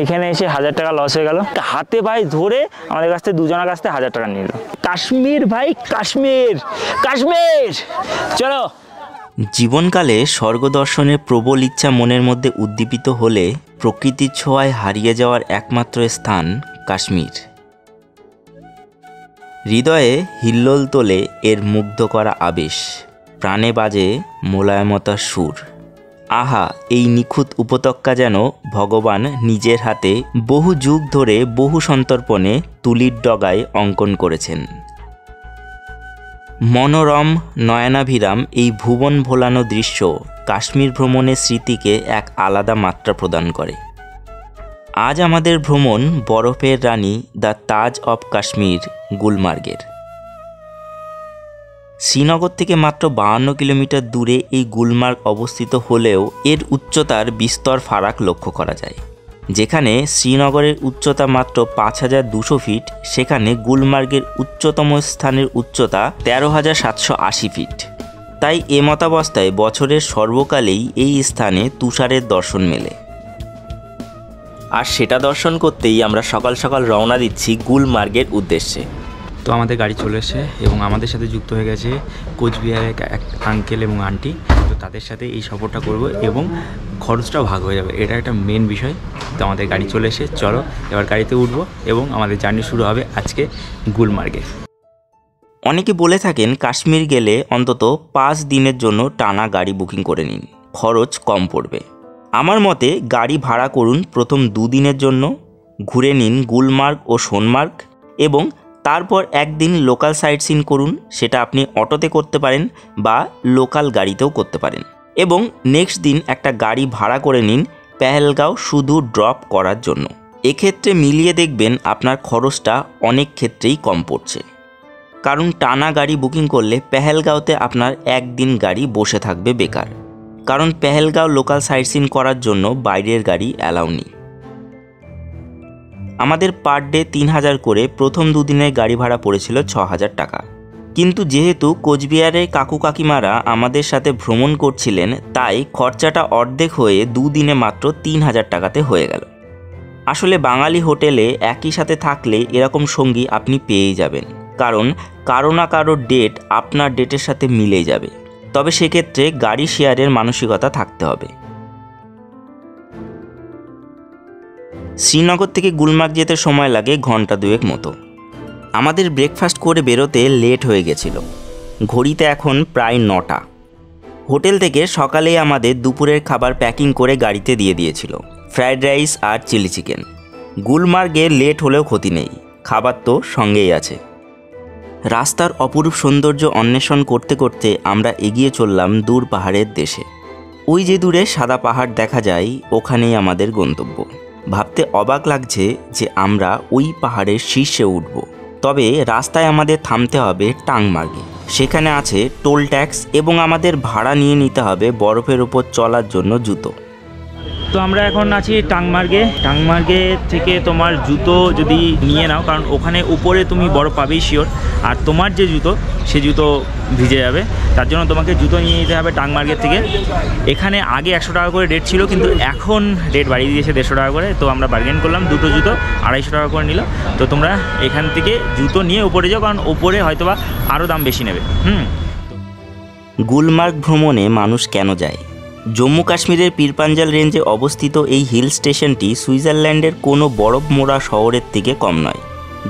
এখানে এসে 1000 টাকা লস হয়ে গেল। হাতে ভাই ধরে আমাদের কাছ থেকে দুজনের কাছ থেকে 1000 টাকা নিল। কাশ্মীর ভাই, কাশ্মীর, কাশ্মীর, চলো। জীবনকালে স্বর্গ দর্শনের প্রবল ইচ্ছা মনের মধ্যে উদ্দীপিত হলে প্রকৃতির ছোঁয়ায় হারিয়ে যাওয়ার একমাত্র স্থান কাশ্মীর। হৃদয়ে হিল্লোল তোলে এর মুগ্ধ করা আবেশ, প্রাণে বাজে মোলায়মতার সুর। আহা, এই নিখুঁত উপত্যকা যেন ভগবান নিজের হাতে বহু যুগ ধরে বহু সন্তর্পণে তুলির ডগায় অঙ্কন করেছেন। মনোরম নয়নাভিরাম এই ভুবন ভোলানো দৃশ্য কাশ্মীর ভ্রমণের স্মৃতিকে এক আলাদা মাত্রা প্রদান করে। আজ আমাদের ভ্রমণ বরফের রানী দ্য তাজ অফ কাশ্মীর গুলমার্গের। শ্রীনগর থেকে মাত্র 52 কিলোমিটার দূরে এই গুলমার্গ অবস্থিত হলেও এর উচ্চতার বিস্তর ফারাক লক্ষ্য করা যায়। যেখানে শ্রীনগরের উচ্চতা মাত্র 5200 ফিট, সেখানে গুলমার্গের উচ্চতম স্থানের উচ্চতা 13,780 ফিট। তাই এমতাবস্থায় বছরের সর্বকালেই এই স্থানে তুষারের দর্শন মেলে। আর সেটা দর্শন করতেই আমরা সকাল সকাল রওনা দিচ্ছি গুলমার্গের উদ্দেশ্যে। তো আমাদের গাড়ি চলে এসেছে এবং আমাদের সাথে যুক্ত হয়ে গেছে কোচবিহারের এক আঙ্কেল এবং আন্টি। তো তাদের সাথে এই সফরটা করব এবং খরচটাও ভাগ হয়ে যাবে, এটা একটা মেন বিষয়। তো আমাদের গাড়ি চলে এসে চলো এবার গাড়িতে উঠবো এবং আমাদের জার্নি শুরু হবে আজকে গুলমার্গে। অনেকে বলে থাকেন কাশ্মীর গেলে অন্তত 5 দিনের জন্য টানা গাড়ি বুকিং করে নিন, খরচ কম পড়বে। আমার মতে গাড়ি ভাড়া করুন প্রথম 2 দিনের জন্য, ঘুরে নিন গুলমার্গ ও সোনমার্গ এবং তারপর একদিন লোকাল সাইট সিন করুন। সেটা আপনি অটোতে করতে পারেন বা লোকাল গাড়িতেও করতে পারেন এবং নেক্সট দিন একটা গাড়ি ভাড়া করে নিন পেহেলগাঁও শুধু ড্রপ করার জন্য। এক্ষেত্রে মিলিয়ে দেখবেন আপনার খরচটা অনেক ক্ষেত্রেই কম পড়ছে, কারণ টানা গাড়ি বুকিং করলে পেহেলগাঁওতে আপনার একদিন গাড়ি বসে থাকবে বেকার, কারণ পেহেলগাঁও লোকাল সাইট সিন করার জন্য বাইরের গাড়ি অ্যালাউ নেই। আমাদের পার ডে 3000 করে প্রথম 2 দিনের গাড়ি ভাড়া পড়েছিল 6000 টাকা। কিন্তু যেহেতু কোচবিহারের কাকু কাকিমারা আমাদের সাথে ভ্রমণ করছিলেন, তাই খরচাটা অর্ধেক হয়ে 2 দিনে মাত্র 3000 টাকাতে হয়ে গেল। আসলে বাঙালি হোটেলে একই সাথে থাকলে এরকম সঙ্গী আপনি পেয়েই যাবেন, কারণ কারো না কারোর ডেট আপনার ডেটের সাথে মিলেই যাবে। তবে সেক্ষেত্রে গাড়ি শেয়ারের মানসিকতা থাকতে হবে। শ্রীনগর থেকে গুলমার্গ যেতে সময় লাগে ঘন্টা 2 মতো। আমাদের ব্রেকফাস্ট করে বেরোতে লেট হয়ে গেছিল, ঘড়িতে এখন প্রায় 9টা। হোটেল থেকে সকালেই আমাদের দুপুরের খাবার প্যাকিং করে গাড়িতে দিয়ে দিয়েছিল, ফ্রায়েড রাইস আর চিলি চিকেন। গুলমার্গে লেট হলেও ক্ষতি নেই, খাবার তো সঙ্গেই আছে। রাস্তার অপরূপ সৌন্দর্য অন্বেষণ করতে করতে আমরা এগিয়ে চললাম দূর পাহাড়ের দেশে। ওই যে দূরে সাদা পাহাড় দেখা যায়, ওখানেই আমাদের গন্তব্য। ভাবতে অবাক লাগছে যে আমরা ওই পাহাড়ের শীর্ষে উঠব, তবে রাস্তায় আমাদের থামতে হবে টাংমার্গে। সেখানে আছে টোল ট্যাক্স এবং আমাদের ভাড়া নিয়ে নিতে হবে বরফের উপর চলার জন্য জুতো। তো আমরা এখন আছি টাংমার্গে। টাংমার্গে থেকে তোমার জুতো যদি নিয়ে নাও, কারণ ওখানে উপরে তুমি বরফ পাবেই শিওর, আর তোমার যে জুতো সে জুতো ভিজে যাবে, তার জন্য তোমাকে জুতো নিয়ে নিতে হবে টাংমার্গের থেকে। এখানে আগে 100 টাকা করে রেট ছিল, কিন্তু এখন রেট বাড়িয়ে দিয়েছে 150 টাকা করে। তো আমরা বার্গেন করলাম, দুটো জুতো 250 টাকা করে নিল। তো তোমরা এখান থেকে জুতো নিয়ে উপরে যাও, কারণ ওপরে হয়তোবা আরও দাম বেশি নেবে। গুলমার্গ ভ্রমণে মানুষ কেন যায়? জম্মু কাশ্মীরের পীরপাঞ্জাল রেঞ্জে অবস্থিত এই হিল স্টেশনটি সুইজারল্যান্ডের কোনো বরফ মোড়া শহরের থেকে কম নয়,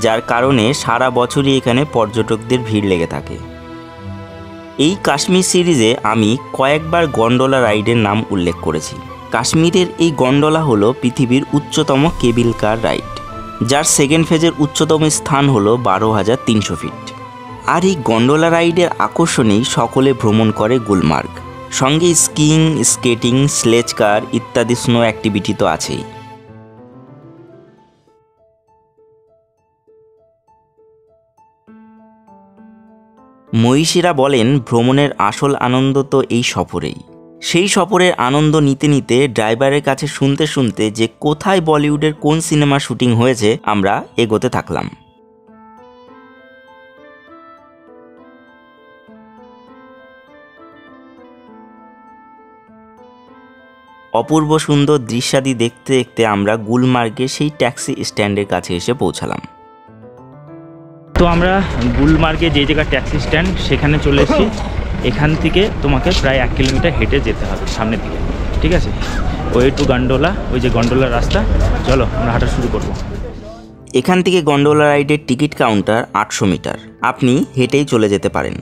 যার কারণে সারা বছরই এখানে পর্যটকদের ভিড় লেগে থাকে। এই কাশ্মীর সিরিজে আমি কয়েকবার গন্ডোলা রাইডের নাম উল্লেখ করেছি। কাশ্মীরের এই গন্ডোলা হলো পৃথিবীর উচ্চতম কেবিল কার রাইড, যার সেকেন্ড ফেজের উচ্চতম স্থান হলো 12,300 ফিট। আর এই গন্ডোলা রাইডের আকর্ষণেই সকলে ভ্রমণ করে গুলমার্গ। সঙ্গে স্কিইং, স্কেটিং, স্লেজ কার ইত্যাদি স্নো অ্যাক্টিভিটি তো আছেই। মহিষীরা বলেন ভ্রমণের আসল আনন্দ তো এই সফরেই। সেই সফরের আনন্দ নিতে নিতে ড্রাইভারের কাছে শুনতে শুনতে যে কোথায় বলিউডের কোন সিনেমা শুটিং হয়েছে আমরা এগোতে থাকলাম। অপূর্ব সুন্দর দৃশ্যাদি দেখতে দেখতে আমরা গুলমার্গে সেই ট্যাক্সি স্ট্যান্ডের কাছে এসে পৌঁছালাম। তো আমরা গুলমার্গে যে জায়গা ট্যাক্সি স্ট্যান্ড সেখানে চলে এসেছি। এখান থেকে তোমাকে প্রায় 1 কিলোমিটার হেঁটে যেতে হবে সামনের দিকে, ঠিক আছে? ওই টু গন্ডোলা, ওই যে গন্ডোলার রাস্তা, চলো আমরা হাঁটা শুরু করব। এখান থেকে গন্ডোলা রাইডের টিকিট কাউন্টার 800 মিটার, আপনি হেঁটেই চলে যেতে পারেন।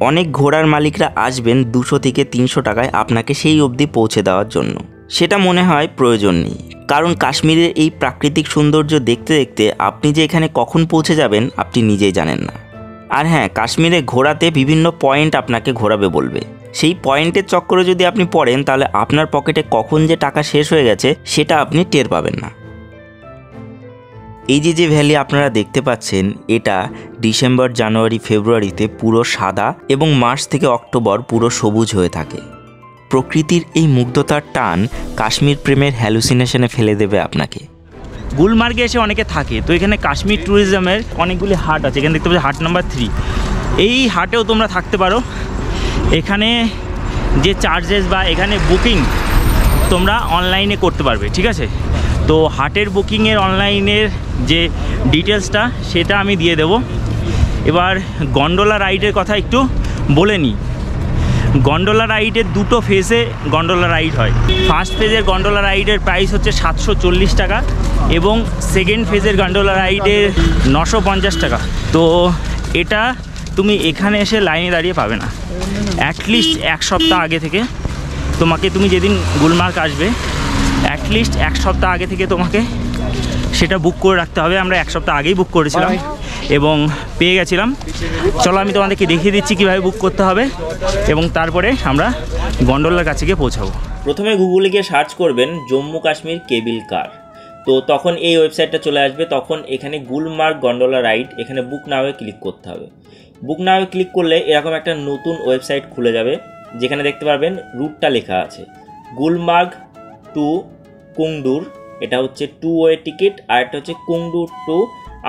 অনেক ঘোড়ার মালিকরা আসবেন 200 থেকে 300 টাকায় আপনাকে সেই অবধি পৌঁছে দেওয়ার জন্য। সেটা মনে হয় প্রয়োজন নেই, কারণ কাশ্মীরের এই প্রাকৃতিক সৌন্দর্য দেখতে দেখতে আপনি যে এখানে কখন পৌঁছে যাবেন আপনি নিজেই জানেন না। আর হ্যাঁ, কাশ্মীরে ঘোরাতে বিভিন্ন পয়েন্ট আপনাকে ঘোরাবে বলবে, সেই পয়েন্টের চক্করে যদি আপনি পড়েন তাহলে আপনার পকেটে কখন যে টাকা শেষ হয়ে গেছে সেটা আপনি টের পাবেন না। এই যে ভ্যালি আপনারা দেখতে পাচ্ছেন, এটা ডিসেম্বর, জানুয়ারি, ফেব্রুয়ারিতে পুরো সাদা এবং মার্চ থেকে অক্টোবর পুরো সবুজ হয়ে থাকে। প্রকৃতির এই মুগ্ধতার টান কাশ্মীর প্রেমের হ্যালুসিনেশনে ফেলে দেবে আপনাকে। গুলমার্গে এসে অনেকে থাকে, তো এখানে কাশ্মীর ট্যুরিজমের অনেকগুলি হাট আছে। এখানে দেখতে পাচ্ছি হাট নাম্বার 3। এই হাটেও তোমরা থাকতে পারো। এখানে যে চার্জেস বা এখানে বুকিং তোমরা অনলাইনে করতে পারবে, ঠিক আছে? তো হাটের বুকিংয়ের অনলাইনের যে ডিটেলসটা সেটা আমি দিয়ে দেব। এবার গন্ডোলা রাইডের কথা একটু বলে নিই। গন্ডোলা রাইডের 2টো ফেজে গন্ডোলা রাইড হয়। ফার্স্ট ফেজের গন্ডোলা রাইডের প্রাইস হচ্ছে 740 টাকা এবং সেকেন্ড ফেজের গন্ডোলা রাইডের 950 টাকা। তো এটা তুমি এখানে এসে লাইনে দাঁড়িয়ে পাবে না। অ্যাটলিস্ট 1 সপ্তাহ আগে থেকে তোমাকে, তুমি যেদিন গুলমার্গ আসবে অ্যাটলিস্ট 1 সপ্তাহ আগে থেকে তোমাকে সেটা বুক করে রাখতে হবে। আমরা 1 সপ্তাহ আগেই বুক করেছিলাম এবং পেয়ে গেছিলাম। চলো আমি তোমাদেরকে দেখিয়ে দিচ্ছি কীভাবে বুক করতে হবে এবং তারপরে আমরা গন্ডোলার কাছে গিয়ে পৌঁছাবো। প্রথমে গুগলে গিয়ে সার্চ করবেন জম্মু কাশ্মীর কেবিল কার, তো তখন এই ওয়েবসাইটটা চলে আসবে। তখন এখানে গুলমার্গ গন্ডোলা রাইড, এখানে বুক নাওয়ে ক্লিক করতে হবে। বুক নাওয়ে ক্লিক করলে এরকম একটা নতুন ওয়েবসাইট খুলে যাবে, যেখানে দেখতে পারবেন রুটটা লেখা আছে গুলমার্গ টু কুংডুর, এটা হচ্ছে 2 ওয়ে টিকিট, আর একটা হচ্ছে কুংডুর টু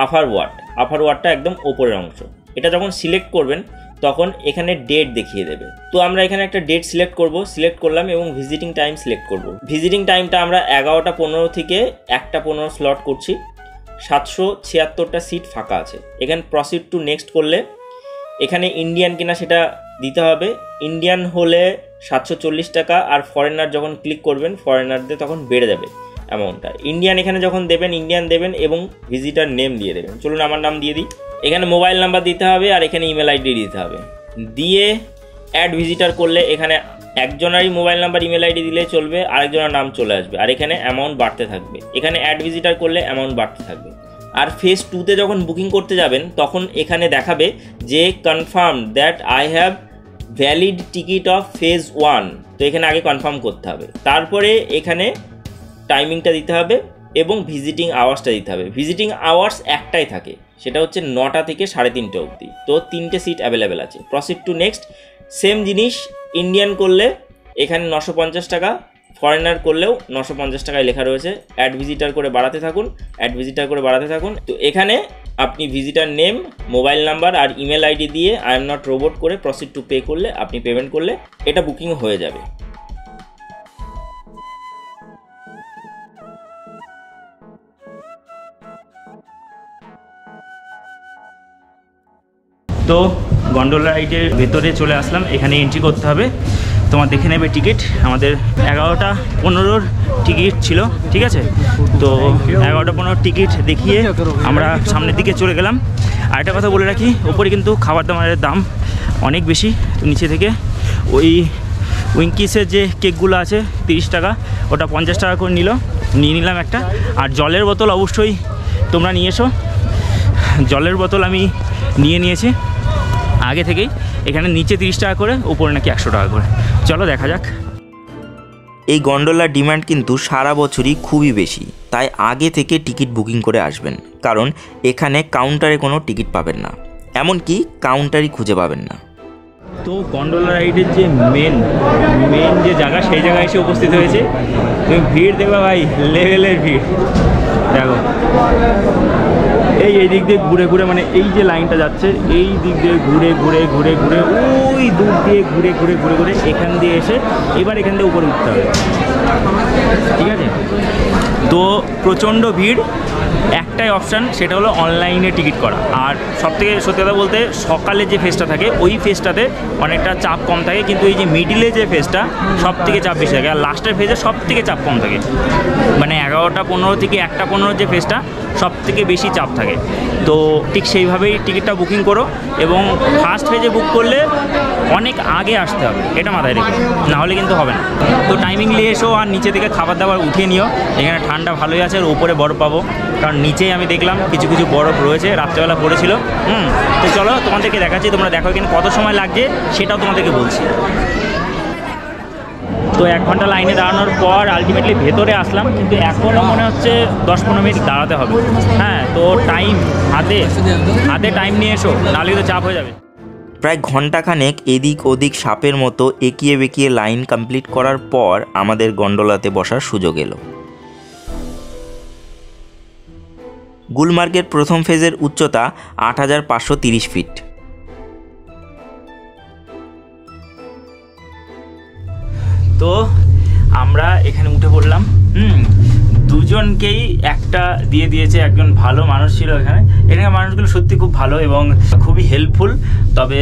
আফারওয়াট। আফারওয়াটটা একদম ওপরের অংশ। এটা যখন সিলেক্ট করবেন তখন এখানে ডেট দেখিয়ে দেবে। তো আমরা এখানে একটা ডেট সিলেক্ট করব, সিলেক্ট করলাম এবং ভিজিটিং টাইম সিলেক্ট করব। ভিজিটিং টাইমটা আমরা 11টা 15 থেকে 1টা 15 স্লট করছি। 776টা সিট ফাঁকা আছে। এখানে প্রসিড টু নেক্সট করলে এখানে ইন্ডিয়ান কিনা সেটা দিতে হবে। ইন্ডিয়ান হলে 740 টাকা, আর ফরেনার যখন ক্লিক করবেন ফরেনারদের তখন বেড়ে যাবে অ্যামাউন্টটা। ইন্ডিয়ান এখানে যখন দেবেন ইন্ডিয়ান দেবেন এবং ভিজিটার নেম দিয়ে দেবেন। চলুন আমার নাম দিয়ে দিই। এখানে মোবাইল নাম্বার দিতে হবে আর এখানে ইমেল আইডি দিতে হবে। দিয়ে অ্যাড ভিজিটার করলে এখানে একজনেরই মোবাইল নাম্বার ইমেল আইডি দিলে চলবে, আরেকজনের নাম চলে আসবে আর এখানে অ্যামাউন্ট বাড়তে থাকবে। এখানে অ্যাড ভিজিটার করলে অ্যামাউন্ট বাড়তে থাকবে। আর ফেজ 2তে যখন বুকিং করতে যাবেন তখন এখানে দেখাবে যে confirm that I have valid ticket of phase 1। তো এখানে আগে কনফার্ম করতে হবে, তারপরে এখানে টাইমিংটা দিতে হবে এবং ভিজিটিং আওয়ার্সটা দিতে হবে। ভিজিটিং আওয়ার্স একটাই থাকে, সেটা হচ্ছে 9টা থেকে 3:30 অবধি। তো 3টে সিট অ্যাভেলেবেল আছে। প্রসিড টু নেক্সট, সেম জিনিস। ইন্ডিয়ান করলে এখানে 950 টাকা, ফরেনার করলেও 950 টাকায় লেখা রয়েছে। অ্যাড ভিজিটার করে বাড়াতে থাকুন, অ্যাড ভিজিটার করে বাড়াতে থাকুন। তো এখানে আপনি ভিজিটার নেম, মোবাইল নাম্বার আর ইমেল আইডি দিয়ে আই এম নট রোবট করে প্রসিড টু পে করলে, আপনি পেমেন্ট করলে এটা বুকিং হয়ে যাবে। তো গন্ডোলা রাইডের ভেতরে চলে আসলাম। এখানে এন্ট্রি করতে হবে, তোমার দেখে নেবে টিকিট। আমাদের 11টা 15 টিকিট ছিল, ঠিক আছে? তো 11টা 15 টিকিট দেখিয়ে আমরা সামনের দিকে চলে গেলাম। আর একটা কথা বলে রাখি, ওপরে কিন্তু খাবার দাবারের দাম অনেক বেশি। তো নিচে থেকে ওই উইঙ্কিসের যে কেকগুলো আছে 30 টাকা, ওটা 50 টাকা করে নিয়ে নিলাম একটা। আর জলের বোতল অবশ্যই তোমরা নিয়ে এসো। জলের বোতল আমি নিয়েছি আগে থেকেই। এখানে নিচে 30 টাকা করে, উপরে নাকি 100 টাকা করে। চলো দেখা যাক। এই গন্ডোলার ডিমান্ড কিন্তু সারা বছরই খুবই বেশি, তাই আগে থেকে টিকিট বুকিং করে আসবেন, কারণ এখানে কাউন্টারে কোনো টিকিট পাবেন না, এমনকি কাউন্টারই খুঁজে পাবেন না। তো গন্ডোলা রাইডের যে মেন যে জায়গা, সেই জায়গায় এসে উপস্থিত হয়েছে। তুমি ভিড় দেখবে ভাই, লেভেলের ভিড়। দেখো এই দিক দিয়ে ঘুরে ঘুরে, মানে এই যে লাইনটা যাচ্ছে এই দিক দিয়ে ঘুরে ঘুরে ঘুরে ঘুরে ওই দূর দিয়ে ঘুরে ঘুরে ঘুরে ঘুরে এখান দিয়ে এসে এবার এখান দিয়ে উপরে উঠতে হবে। ঠিক আছে। তো প্রচণ্ড ভিড়, একটাই অপশান, সেটা হলো অনলাইনে টিকিট করা। আর সবথেকে সত্যি কথা বলতে সকালে যে ফেজটা থাকে ওই ফেজটাতে অনেকটা চাপ কম থাকে, কিন্তু এই যে মিডিলে যে ফেজটা সব থেকে চাপ বেশি থাকে, আর লাস্টের ফেজে সব থেকে চাপ কম থাকে। মানে 11:15 থেকে 1:15 যে ফেজটা সব থেকে বেশি চাপ থাকে। তো ঠিক সেইভাবেই টিকিটটা বুকিং করো, এবং ফার্স্ট ফেজে বুক করলে অনেক আগে আসতে হবে, এটা মাথায় রেখো, নাহলে কিন্তু হবে না। তো টাইমিং নিয়ে এসো, আর নিচে থেকে খাবার দাবার উঠিয়ে নিও। এখানে ঠান্ডা ভালোই আছে, আর উপরে বরফ পাবো, কারণ নিচেই আমি দেখলাম কিছু কিছু বরফ রয়েছে, রাত্রেবেলা পড়েছিল। তো চলো তোমাদেরকে দেখাচ্ছি, তোমরা দেখো এখানে কত সময় লাগছে সেটাও তোমাদেরকে বলছি। তো 1 ঘন্টা লাইনে দাঁড়ানোর পর আলটিমেটলি ভেতরে আসলাম, কিন্তু এখনও মনে হচ্ছে 10-15 মিনিট দাঁড়াতে হবে। হ্যাঁ, তো টাইম হাতে টাইম নিয়ে এসো, নাহলে তো চাপ হয়ে যাবে। প্রায় ঘন্টাখানেক এদিক ওদিক সাপের মতো একিয়ে বেঁকিয়ে লাইন কমপ্লিট করার পর আমাদের গন্ডোলাতে বসার সুযোগ এলো। গুলমার্গের প্রথম ফেজের উচ্চতা 8530 ফিট। তো আমরা এখানে উঠে পড়লাম। দুজনকেই একটা দিয়ে দিয়েছে, একজন ভালো মানুষ ছিল এখানে। এখানে মানুষগুলো সত্যি খুব ভালো এবং খুবই হেল্পফুল। তবে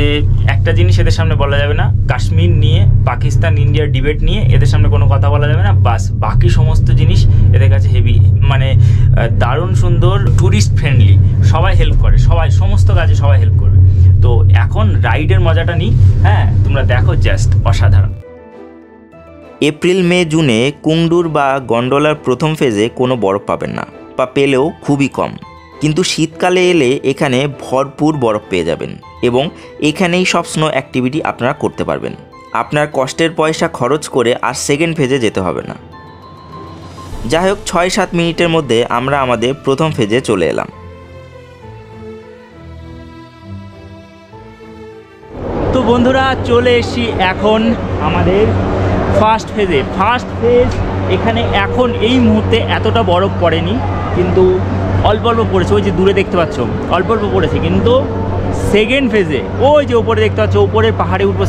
একটা জিনিস এদের সামনে বলা যাবে না, কাশ্মীর নিয়ে, পাকিস্তান ইন্ডিয়ার ডিবেট নিয়ে এদের সামনে কোনো কথা বলা যাবে না। বাস বাকি সমস্ত জিনিস এদের কাছে হেভি, মানে দারুণ সুন্দর, ট্যুরিস্ট ফ্রেন্ডলি, সবাই হেল্প করে, সবাই সমস্ত কাজে সবাই হেল্প করবে। তো এখন রাইডের মজাটা নিই। হ্যাঁ, তোমরা দেখো, জাস্ট অসাধারণ। এপ্রিল মে জুনে কুংডুর বা গন্ডোলার প্রথম ফেজে কোনো বরফ পাবেন না, বা পেলেও খুবই কম। কিন্তু শীতকালে এলে এখানে ভরপুর বরফ পেয়ে যাবেন, এবং এখানেই সব স্নো অ্যাক্টিভিটি আপনারা করতে পারবেন। আপনার কষ্টের পয়সা খরচ করে আর সেকেন্ড ফেজে যেতে হবে না। যাই হোক, 6-7 মিনিটের মধ্যে আমরা আমাদের প্রথম ফেজে চলে এলাম। তো বন্ধুরা, চলে এসেছি এখন আমাদের ফার্স্ট ফেজে। ফার্স্ট ফেজ এখানে এখন এই মুহূর্তে এতটা বরফ পড়েনি, কিন্তু অল্প অল্প পড়েছে, ওই যে দূরে দেখতে পাচ্ছ অল্প অল্প পড়েছে। কিন্তু সেকেন্ড ফেজে ওই যে ওপরে দেখতে পাচ্ছ, ওপরের পাহাড়ে উঠবো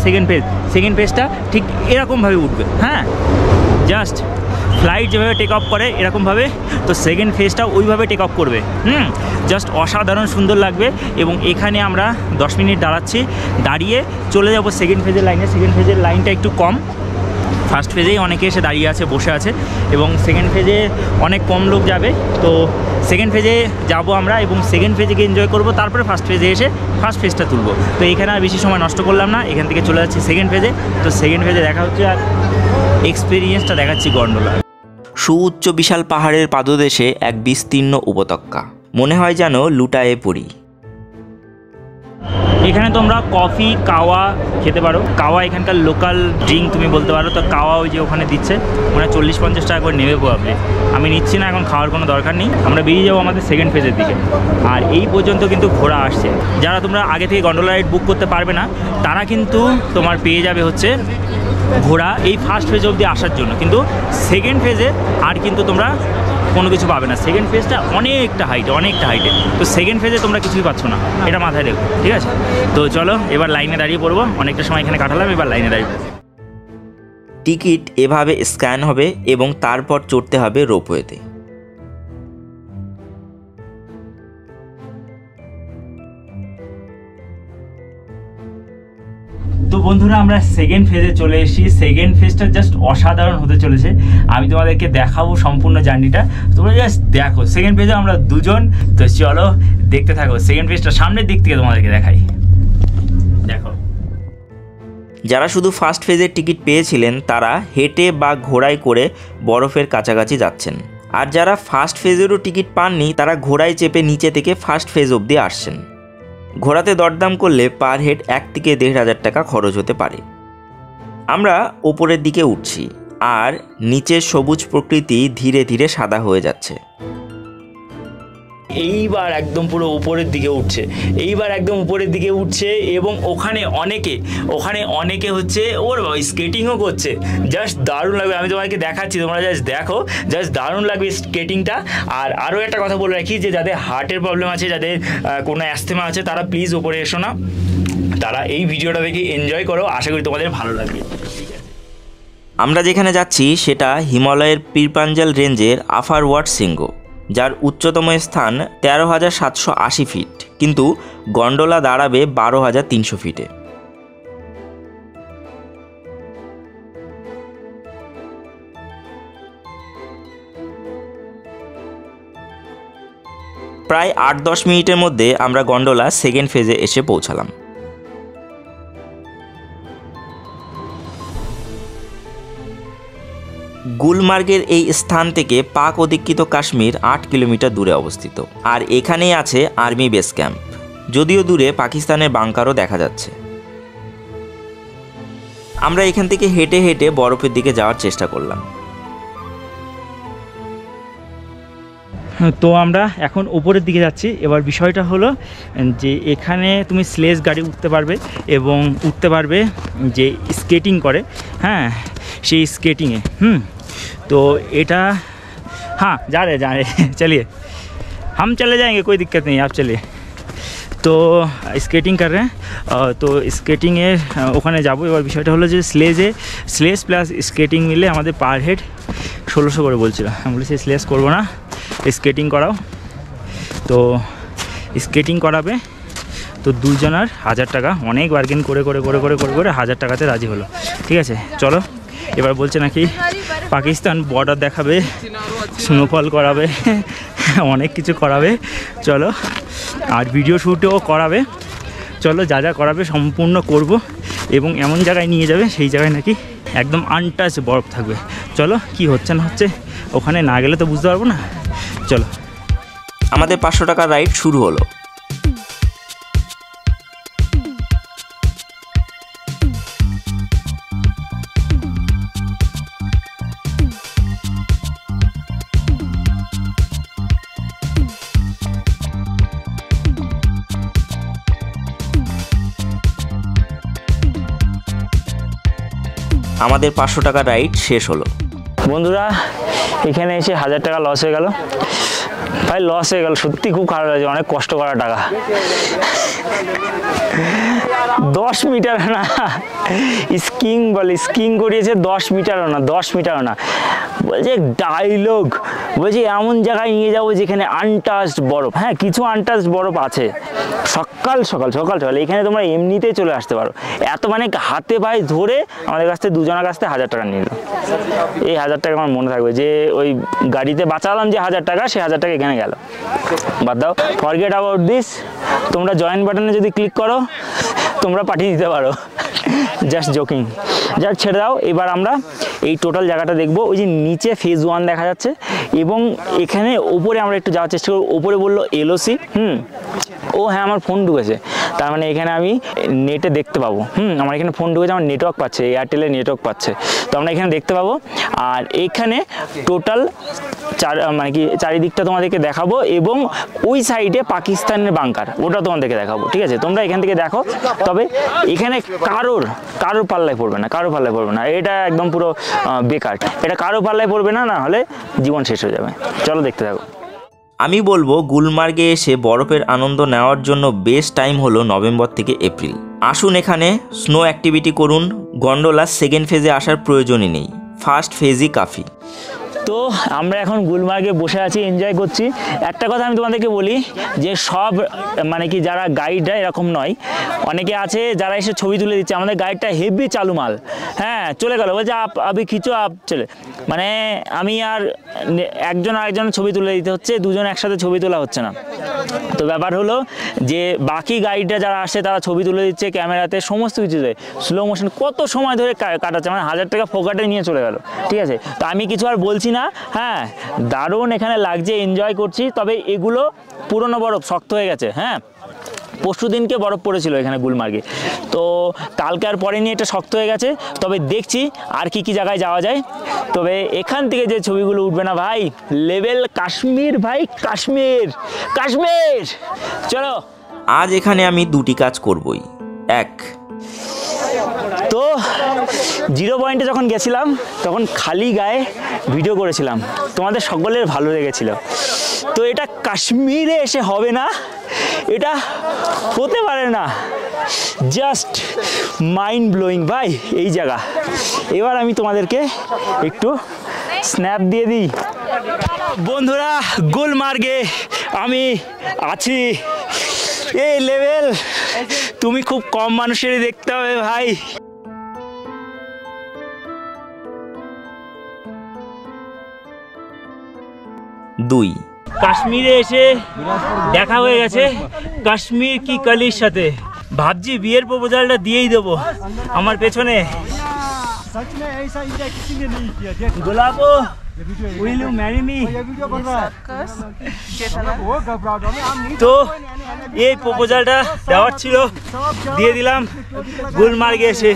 সেকেন্ড ফেজটা ঠিক এরকমভাবে উঠবে। হ্যাঁ, জাস্ট ফ্লাইট যেভাবে টেক অফ করে এরকমভাবে, তো সেকেন্ড ফেজটা ওইভাবে টেক অফ করবে। জাস্ট অসাধারণ সুন্দর লাগবে। এবং এখানে আমরা 10 মিনিট দাঁড়াচ্ছি, দাঁড়িয়ে চলে যাব সেকেন্ড ফেজের লাইনে। সেকেন্ড ফেজের লাইনটা একটু কম, ফার্স্ট ফেজেই অনেকে এসে দাঁড়িয়ে আছে, বসে আছে, এবং সেকেন্ড ফেজে অনেক কম লোক যাবে। তো সেকেন্ড ফেজে যাব আমরা, এবং সেকেন্ড ফেজেকে এনজয় করব, তারপরে ফার্স্ট ফেজে এসে ফার্স্ট ফেজটা তুলব। তো এখানে আর বেশি সময় নষ্ট করলাম না, এখান থেকে চলে যাচ্ছি সেকেন্ড ফেজে। তো সেকেন্ড ফেজে দেখা হচ্ছে, আর এক্সপিরিয়েন্সটা দেখাচ্ছি গন্ডোলা। সুউচ্চ বিশাল পাহাড়ের পাদদেশে এক বিস্তীর্ণ উপত্যকা, মনে হয় যেন লুটায়ে পড়ি। এখানে তোমরা কফি, কাওয়া খেতে পারো। কাওয়া এখানকার লোকাল ড্রিঙ্ক তুমি বলতে পারো। তো কাওয়া ওই যে ওখানে দিচ্ছে, মানে 40-50 টাকা করে নেবে প্রবলেম। আমি নিচ্ছি না, এখন খাওয়ার কোনো দরকার নেই। আমরা বেরিয়ে যাবো আমাদের সেকেন্ড ফেজের দিকে। আর এই পর্যন্ত কিন্তু ঘোরা আসছে। যারা তোমরা আগে থেকে গন্ডোলা রাইড বুক করতে পারবে না, তারা কিন্তু তোমার পেয়ে যাবে হচ্ছে ঘোরা এই ফার্স্ট ফেজ অবধি আসার জন্য। কিন্তু সেকেন্ড ফেজে আর কিন্তু তোমরা কোনো কিছু পাবে না। সেকেন্ড ফেজটা অনেকটা হাইটে, তো সেকেন্ড ফেজে তোমরা কিছুই পাচ্ছ না, এটা মাথায় রেখো, ঠিক আছে? তো চলো এবার লাইনে দাঁড়িয়ে পড়বো, অনেকটা সময় এখানে কাটালাম, এবার লাইনে দাঁড়িয়ে পড়বো। টিকিট এভাবে স্ক্যান হবে এবং তারপর চড়তে হবে রোপওয়েতে। তো বন্ধুরা, আমরা সেকেন্ড ফেজে চলে এসেছি। সেকেন্ড ফেজটা জাস্ট অসাধারণ হতে চলেছে। আমি তোমাদেরকে দেখাবো সম্পূর্ণ জার্নিটা, তোমরা জাস্ট দেখো। সেকেন্ড ফেজে আমরা দুজন, তো চলো দেখতে থাকো। সেকেন্ড ফেজটা সামনের দিক থেকে তোমাদেরকে দেখাই, দেখো। যারা শুধু ফার্স্ট ফেজের টিকিট পেয়েছিলেন তারা হেঁটে বা ঘোড়ায় করে বরফের কাছাকাছি যাচ্ছেন, আর যারা ফার্স্ট ফেজেরও টিকিট পাননি তারা ঘোড়ায় চেপে নিচে থেকে ফার্স্ট ফেজ অবধি আসছেন। ঘোড়াতে দরদাম করলে পার হেড 1 থেকে 1,500 টাকা খরচ হতে পারে। আমরা ওপরের দিকে উঠছি, আর নিচের সবুজ প্রকৃতি ধীরে ধীরে সাদা হয়ে যাচ্ছে। এইবার একদম পুরো উপরের দিকে উঠছে, এবং ওখানে অনেকে হচ্ছে ওর স্কেটিংও করছে। জাস্ট দারুণ লাগবে, আমি তোমাকে দেখাচ্ছি, তোমরা জাস্ট দেখো, জাস্ট দারুণ লাগবে স্কেটিংটা। আর আরও একটা কথা বলে রাখি, যে যাদের হার্টের প্রবলেম আছে, যাদের কোনো অ্যাস্থমা আছে, তারা প্লিজ ওপরে এসো না, তারা এই ভিডিওটা দেখে এনজয় করো, আশা করি তোমাদের ভালো লাগবে। আমরা যেখানে যাচ্ছি সেটা হিমালয়ের পীরপাঞ্জাল রেঞ্জের আফার ওয়াট শৃঙ্গ, যার উচ্চতম স্থান 13,780 ফিট, কিন্তু গন্ডোলা দাঁড়াবে 12,300 ফিটে। প্রায় 8-10 মিনিটের মধ্যে আমরা গন্ডোলা সেকেন্ড ফেজে এসে পৌঁছালাম। গুলমার্গের এই স্থান থেকে পাক অধিকৃত কাশ্মীর 8 কিলোমিটার দূরে অবস্থিত, আর এখানেই আছে আর্মি বেস ক্যাম্প, যদিও দূরে পাকিস্তানের বাংকারও দেখা যাচ্ছে। আমরা এখান থেকে হেঁটে হেঁটে বরফের দিকে যাওয়ার চেষ্টা করলাম। তো আমরা এখন উপরের দিকে যাচ্ছি। এবার বিষয়টা হলো যে এখানে তুমি স্লেজ গাড়ি উঠতে পারবে এবং উঠতে পারবে যে স্কেটিং করে, হ্যাঁ সেই স্কেটিংয়ে। तो एटा हाँ जा रहे चलिए हम चले जाएंगे, कोई दिक्कत नहीं, आप चलिए। तो स्केटिंग कर रहे हैं, तो स्केटिंगे ওখানে যাবো। এবার বিষয়টা হলো যে স্লেজ প্লাস স্কেটিং মিলে আমাদের পার হেড 1600 করে বলছিল। আমি বলেছি স্লেজ করবো না, স্কেটিং করাও। তো স্কেটিং করাবে, তো দুজনার 1000 টাকা। অনেক বার্গেন করে করে করে করে করে করে 1000 টাকাতে রাজি হলো। ঠিক আছে চলো। এবার বলছে নাকি পাকিস্তান বর্ডার দেখাবে, স্নোফল করাবে, অনেক কিছু করাবে। চলো, আর ভিডিও শ্যুটও করাবে। চলো, যা যা করাবে সম্পূর্ণ করব, এবং এমন জায়গায় নিয়ে যাবে সেই জায়গায় নাকি একদম আনটাচ বরফ থাকবে। চলো, কি হচ্ছে না হচ্ছে ওখানে না গেলে তো বুঝতে পারবো না। চলো, আমাদের 500 টাকার রাইড শুরু হলো। আমাদের 500 টাকার রাইড শেষ হলো। বন্ধুরা, এখানে এসে 1000 টাকা লস হয়ে গেল। ভাই লস হয়ে গেল, সত্যি খুব খারাপ লাগছে। অনেক কষ্ট করা টাকা। 10 মিটার না, স্কিং বলে, স্কিং করিয়েছে 10 মিটারও না, 10 মিটারও না। বলছে ডায়লগ, বলছি এমন জায়গায় নিয়ে যাবো যেখানে আনটাচড বরফ। হ্যাঁ, কিছু আনটাচড বরফ আছে। সকাল সকাল এখানে তোমরা এমনিতেই চলে আসতে পারো। এত মানে হাতে পায়ে ধরে আমাদের কাছ থেকে দুজনের কাছ থেকে 1000 টাকা নিল। এই 1000 টাকা আমার মনে থাকবে, যে ওই গাড়িতে বাঁচালাম যে 1000 টাকা, সেই 1000 টাকা এখানে গেল। বাদ দাও, ফরগেট অ্যাবাউট দিস। তোমরা জয়েন বাটনে যদি ক্লিক করো তোমরা পাঠিয়ে দিতে পারো। জাস্ট জোকিং, যাক ছেড়ে দাও। এবার আমরা এই টোটাল জায়গাটা দেখবো। ওই যে নিচে ফেজ 1 দেখা যাচ্ছে, এবং এখানে ওপরে আমরা একটু যাওয়ার চেষ্টা করবো। ওপরে বললো এলওসি। ও হ্যাঁ, আমার ফোন ঢুকেছে, তার মানে এখানে আমি নেটে দেখতে পাবো। আমার এখানে ফোন ঢুকেছে, আমার নেটওয়ার্ক পাচ্ছে, এয়ারটেলের নেটওয়ার্ক পাচ্ছে, তো আমরা এখানে দেখতে পাবো। আর এখানে টোটাল মানে কি চারিদিকটা তোমাদেরকে দেখাবো, এবং ওই সাইডে পাকিস্তানের বাংকার, ওটা তোমাদেরকে দেখাবো। ঠিক আছে, তোমরা এখান থেকে দেখো। তবে এখানে কারোর পাল্লায় পড়বে না, কারোর পাল্লায় পড়বে না। এটা একদম পুরো বেকার, এটা কারোর পাল্লায় পড়বে না, না হলে জীবন শেষ হয়ে যাবে। চলো দেখতে থাকো। আমি বলবো গুলমার্গে এসে বরফের আনন্দ নেওয়ার জন্য বেস্ট টাইম হলো নভেম্বর থেকে এপ্রিল। আসুন এখানে স্নো অ্যাক্টিভিটি করুন। গন্ডোলা সেকেন্ড ফেজে আসার প্রয়োজনই নেই, ফার্স্ট ফেজই কাফি। তো আমরা এখন গুলমার্গে বসে আছি, এনজয় করছি। একটা কথা আমি তোমাদেরকে বলি, যে সব মানে কি যারা গাইডরা এরকম নয়। অনেকে আছে যারা এসে ছবি তুলে দিচ্ছে। আমাদের গাইডটা হেভি চালু মাল। হ্যাঁ, চলে গেল, বলছে আবি খিচো আপ চলে। মানে আমি আর একজন আরেকজন ছবি তুলে দিতে হচ্ছে, দুজন একসাথে ছবি তোলা হচ্ছে না। তো ব্যাপার হলো যে বাকি গাইডরা যারা আসছে তারা ছবি তুলে দিচ্ছে ক্যামেরাতে, সমস্ত কিছু দেয় স্লো মোশন, কত সময় ধরে কাটাচ্ছে। মানে 1000 টাকা ফোকাটে নিয়ে চলে গেল। ঠিক আছে, তো আমি কিছু আর বলছি না। হ্যাঁ, দারুণ এখানে লাগছে, এনজয় করছি। তবে এগুলো পুরনো বরফ, শক্ত হয়ে গেছে। হ্যাঁ, পরশু দিনকে বরফ পড়েছিল এখানে গুলমার্গে, তো কালকে আর পরেনি, এটা শক্ত হয়ে গেছে। তবে দেখছি আর কি জায়গায় যাওয়া যায়। তবে এখান থেকে যে ছবিগুলো উঠবে না ভাই, লেভেল কাশ্মীর ভাই, কাশ্মীর কাশ্মীর। চলো, আজ এখানে আমি দুটি কাজ করবই। এক, তো 0 পয়েন্টে যখন গেছিলাম তখন খালি গায়ে ভিডিও করেছিলাম, তোমাদের সকলের ভালো লেগেছিল। তো এটা কাশ্মীরে এসে হবে না, এটা হতে পারে না। জাস্ট মাইন্ড ব্লোয়িং ভাই এই জায়গা। এবার আমি তোমাদেরকে একটু স্ন্যাপ দিয়ে দিই। বন্ধুরা, গুলমার্গে আমি আছি। এই লেভেল তুমি খুব কম মানুষেরই দেখতে হবে ভাই। দুই, কাশ্মীরে এসে দেখা হয়ে গেছে কাশ্মীর কি কালির সাথে। ভাবছি বিয়ের প্রপোজালটা দিয়েই দেবো। আমার পেছনে গোলাপো, will you marry me? তো এই প্রপোজালটা দেওয়ার ছিল, দিয়ে দিলাম গুলমার্গে এসে।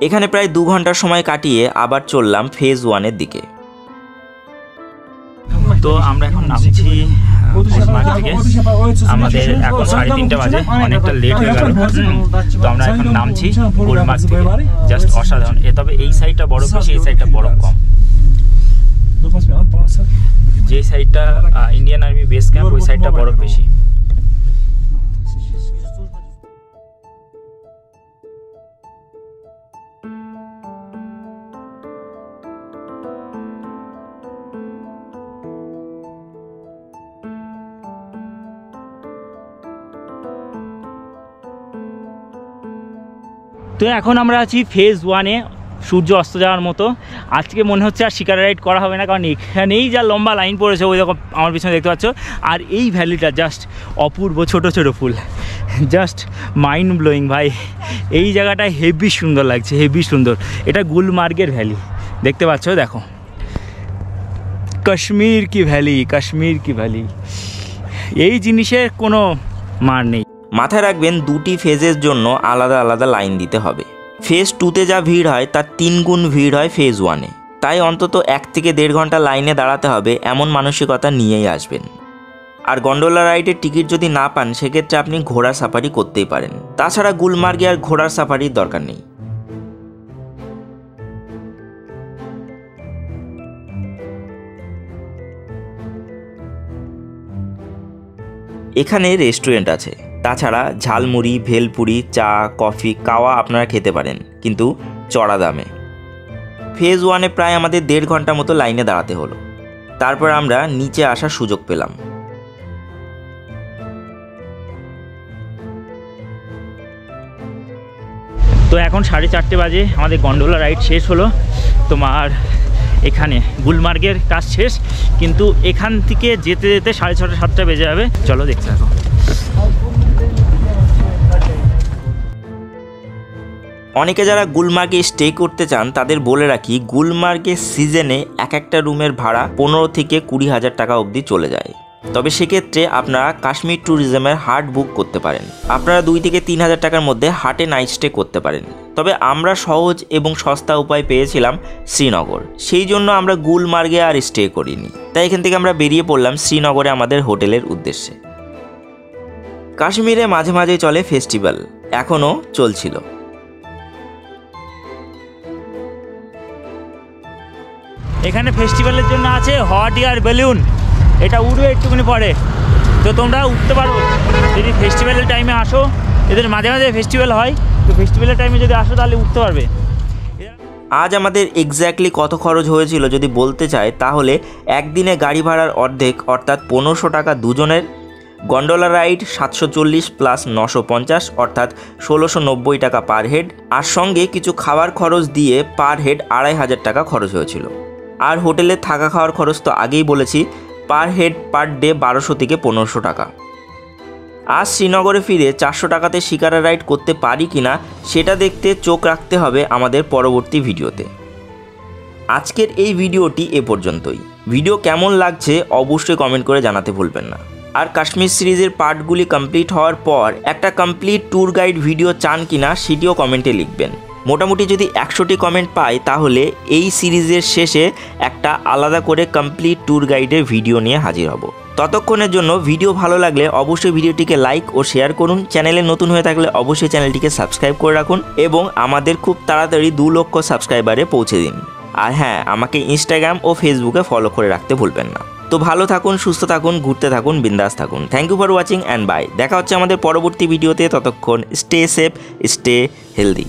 এখানে প্রায় 2 ঘন্টার সময় কাটিয়ে আবার চললাম ফেজ 1-এর দিকে। তো আমরা এখন নামছি গুলমার্গ থেকে। আমাদের এখন 3:30 বাজে, অনেকটা লেট হয়ে গেল। তো আমরা এখন নামছি গুলমার্গ থেকে। জাস্ট অসাধারণ। তবে এই সাইডটা বরফ বেশি, এই সাইডটা বরফ কম। যে সাইডটা ইন্ডিয়ান আর্মি বেস ক্যাম্প, ওই সাইডটা বরফ বেশি। তো এখন আমরা আছি ফেজ 1-এ, সূর্য অস্ত যাওয়ার মতো। আজকে মনে হচ্ছে আর শিকার রাইড করা হবে না, কারণ এখানেই যা লম্বা লাইন পড়েছে, ওই রকম আমার পিছনে দেখতে পাচ্ছ। আর এই ভ্যালিটা জাস্ট অপূর্ব, ছোট ছোট ফুল, জাস্ট মাইন্ড ব্লোয়িং ভাই। এই জায়গাটা হেভি সুন্দর লাগছে, হেভি সুন্দর। এটা গুলমার্গের ভ্যালি, দেখতে পাচ্ছ, দেখো কাশ্মীর কি ভ্যালি, কাশ্মীর কি ভ্যালি। এই জিনিসের কোনো মার নেই। মাথায় রাখবেন 2টি ফেজের জন্য আলাদা আলাদা লাইন দিতে হবে। ফেজ 2-তে যা ভিড় হয় তার 3 গুণ ভিড় হয় ফেজ 1-এ। তাই অন্তত 1 থেকে 1.5 ঘন্টা লাইনে দাঁড়াতে হবে, এমন মানসিকতা নিয়েই আসবেন। আর গন্ডোলা রাইডের টিকিট যদি না পান, সেক্ষেত্রে আপনি ঘোড়ার সাফারি করতেই পারেন। তাছাড়া গুলমার্গে আর ঘোড়ার সাফারির দরকার নেই। এখানে রেস্টুরেন্ট আছে, তাছাড়া ঝালমুড়ি, ভেলপুরি, চা, কফি, কাওয়া আপনারা খেতে পারেন, কিন্তু চড়া দামে। ফেজ 1-এ প্রায় আমাদের 1.5 ঘন্টা মতো লাইনে দাঁড়াতে হলো। তারপর আমরা নিচে আসার সুযোগ পেলাম। তো এখন 4:30 বাজে, আমাদের গন্ডোলা রাইড শেষ হলো। তোমার এখানে গুলমার্গের কাজ শেষ, কিন্তু এখান থেকে যেতে যেতে 6:30 7টা বেজে যাবে। চলো দেখতে থাকো। অনেকে যারা গুলমার্গে স্টে করতে চান তাদের বলে রাখি, গুলমার্গের সিজনে এক একটা রুমের ভাড়া 15 থেকে 20 হাজার টাকা অবধি চলে যায়। তবে সেক্ষেত্রে আপনারা কাশ্মীর ট্যুরিজমের হাট বুক করতে পারেন। আপনারা 2 থেকে 3 হাজার টাকার মধ্যে হাটে নাইট স্টে করতে পারেন। তবে আমরা সহজ এবং সস্তা উপায় পেয়েছিলাম শ্রীনগর, সেই জন্য আমরা গুলমার্গে আর স্টে করিনি। তাই এখান থেকে আমরা বেরিয়ে পড়লাম শ্রীনগরে আমাদের হোটেলের উদ্দেশ্যে। কাশ্মীরে মাঝে মাঝে চলে ফেস্টিভ্যাল, এখনও চলছিল। এখানে ফেস্টিভ্যালের জন্য আছে হট এয়ার বেলুন, এটা উড়বে একটুখানি পরে। তো তোমরা উঠতে পারো যদি ফেস্টিভ্যালের টাইমে আসো। এদের মাঝে মাঝে ফেস্টিভ্যাল হয়, তো ফেস্টিভ্যালের টাইমে যদি আসো তাহলে উঠতে পারবে। আজ আমাদের এক্স্যাক্টলি কত খরচ হয়েছিল যদি বলতে চাই, তাহলে একদিনে গাড়ি ভাড়ার অর্ধেক অর্থাৎ 1500 টাকা দুজনের, গন্ডোলা রাইড 740 প্লাস 950 অর্থাৎ 1690 টাকা পার হেড, আর সঙ্গে কিছু খাবার খরচ দিয়ে পার হেড 2500 টাকা খরচ হয়েছিল। আর হোটেলে থাকা খাওয়ার খরচ তো আগেই বলেছি, পার হেড পার ডে 1200 থেকে 1500 টাকা। আজ শ্রীনগরে ফিরে 400 টাকাতে শিকারা রাইড করতে পারি কিনা সেটা দেখতে চোখ রাখতে হবে আমাদের পরবর্তী ভিডিওতে। আজকের এই ভিডিওটি এ পর্যন্তই। ভিডিও কেমন লাগছে অবশ্যই কমেন্ট করে জানাতে ভুলবেন না। আর কাশ্মীর সিরিজের পার্টগুলি কমপ্লিট হওয়ার পর একটা কমপ্লিট ট্যুর গাইড ভিডিও চান কিনা সেটিও কমেন্টে লিখবেন। মোটামুটি যদি 100টি কমেন্ট পাই তাহলে এই সিরিজের শেষে একটা আলাদা করে কমপ্লিট ট্যুর গাইডের ভিডিও নিয়ে হাজির হব। ততক্ষণের জন্য ভিডিও ভালো লাগলে অবশ্যই ভিডিওটিকে লাইক ও শেয়ার করুন। চ্যানেলে নতুন হয়ে থাকলে অবশ্যই চ্যানেলটিকে সাবস্ক্রাইব করে রাখুন এবং আমাদের খুব তাড়াতাড়ি 2 লক্ষ সাবস্ক্রাইবারে পৌঁছে দিন। আর হ্যাঁ, আমাকে ইনস্টাগ্রাম ও ফেসবুকে ফলো করে রাখতে ভুলবেন না। তো তো ভালো থাকুন, সুস্থ থাকুন, ঘুরতে থাকুন, বিন্দাস থাকুন। Thank you for watching and bye. দেখা হচ্ছে আমাদের পরবর্তী ভিডিওতে। ততক্ষণ স্টে সেফ, স্টে হেলদি।